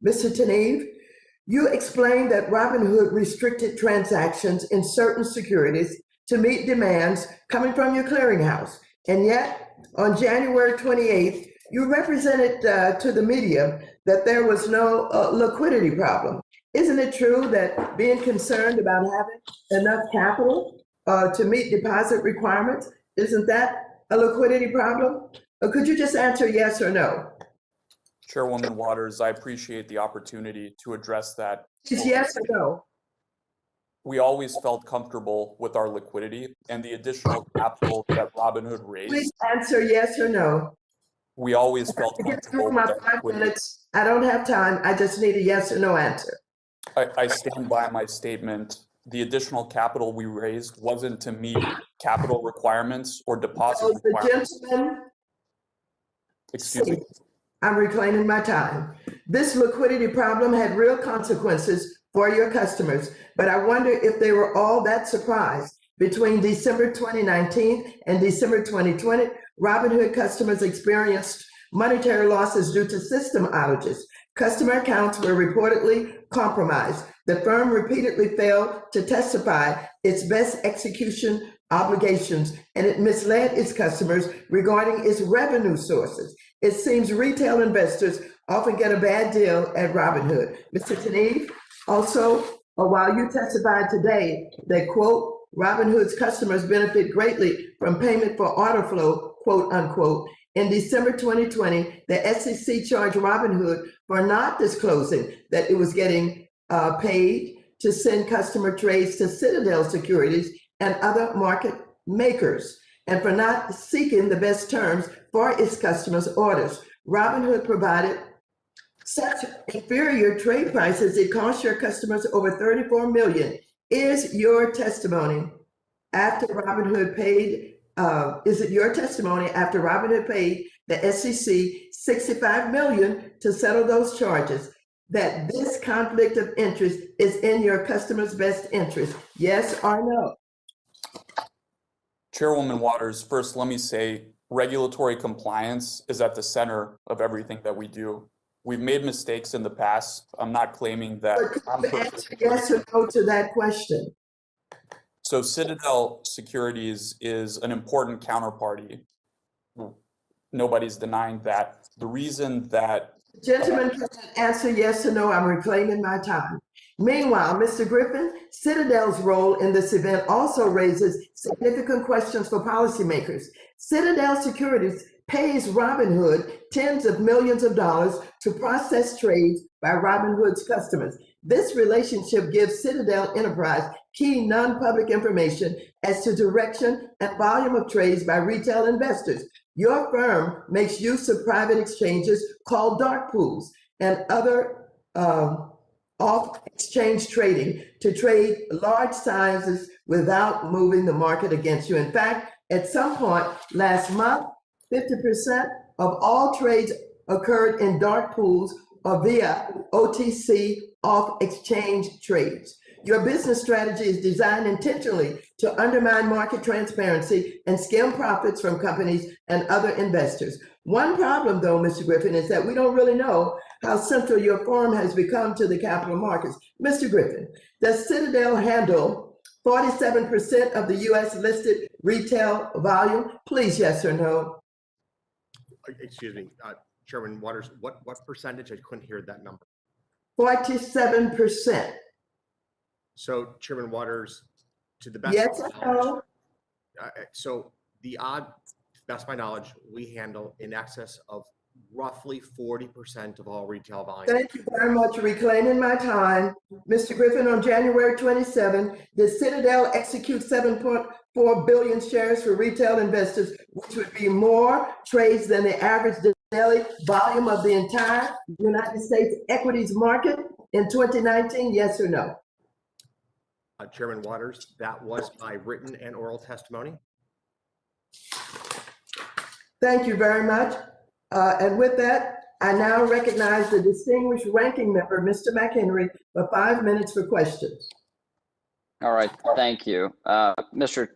Mr. Teneve, you explained that Robinhood restricted transactions in certain securities to meet demands coming from your clearinghouse. And yet, on January 28th, you represented to the media that there was no liquidity problem. Isn't it true that being concerned about having enough capital to meet deposit requirements, isn't that a liquidity problem? Or could you just answer yes or no? Chairwoman Waters, I appreciate the opportunity to address that. It's yes or no? We always felt comfortable with our liquidity and the additional capital that Robinhood raised. Please answer yes or no. We always felt To get comfortable through with my our 5 liquidity. minutes, I don't have time. I just need a yes or no answer. I stand by my statement. The additional capital we raised wasn't to meet capital requirements or deposit So the requirements. gentleman, Excuse me. I'm reclaiming my time. This liquidity problem had real consequences for your customers, but I wonder if they were all that surprised. Between December 2019 and December 2020, Robinhood customers experienced monetary losses due to system outages. Customer accounts were reportedly compromised. The firm repeatedly failed to testify its best execution obligations, and it misled its customers regarding its revenue sources. It seems retail investors often get a bad deal at Robinhood. Mr. Teneve, also, while you testified today that, quote, Robinhood's customers benefit greatly from payment for order flow, quote unquote, in December 2020, the SEC charged Robinhood for not disclosing that it was getting paid to send customer trades to Citadel Securities and other market makers, and for not seeking the best terms for its customers' orders. Robinhood provided such inferior trade prices, it cost your customers over $34 million. Is your testimony after Robinhood paid, is it your testimony after Robinhood paid the SEC $65 million to settle those charges, that this conflict of interest is in your customers' best interest? Yes or no? Chairwoman Waters, first, let me say regulatory compliance is at the center of everything that we do. We've made mistakes in the past. I'm not claiming that I'm perfect. Answer yes or no to that question. So Citadel Securities is an important counterparty. Nobody's denying that. The reason that— Gentlemen, can I answer yes or no? I'm reclaiming my time. Meanwhile, Mr. Griffin, Citadel's role in this event also raises significant questions for policymakers. Citadel Securities pays Robinhood tens of millions of dollars to process trades by Robinhood's customers. This relationship gives Citadel Enterprise key non-public information as to direction and volume of trades by retail investors. Your firm makes use of private exchanges called dark pools and other off-exchange trading to trade large sizes without moving the market against you. In fact, at some point last month, 50% of all trades occurred in dark pools or via OTC off-exchange trades. Your business strategy is designed intentionally to undermine market transparency and skim profits from companies and other investors. One problem, though, Mr. Griffin, is that we don't really know how central your firm has become to the capital markets. Mr. Griffin, does Citadel handle 47% of the US listed retail volume? Please, yes or no? Excuse me, Chairman Waters, what percentage? I couldn't hear that number. 47%. So, Chairman Waters, to the best Yes of or my knowledge, no? so the odd, to the best of my knowledge, we handle in excess of roughly 40% of all retail volume. Thank you very much for reclaiming my time. Mr. Griffin, on January 27, did Citadel execute 7.4 billion shares for retail investors, which would be more trades than the average daily volume of the entire United States equities market in 2019? Yes or no? Chairman Waters, that was my written and oral testimony. Thank you very much. And with that, I now recognize the distinguished ranking member, Mr. McHenry, for 5 minutes for questions. All right, thank you. Mr.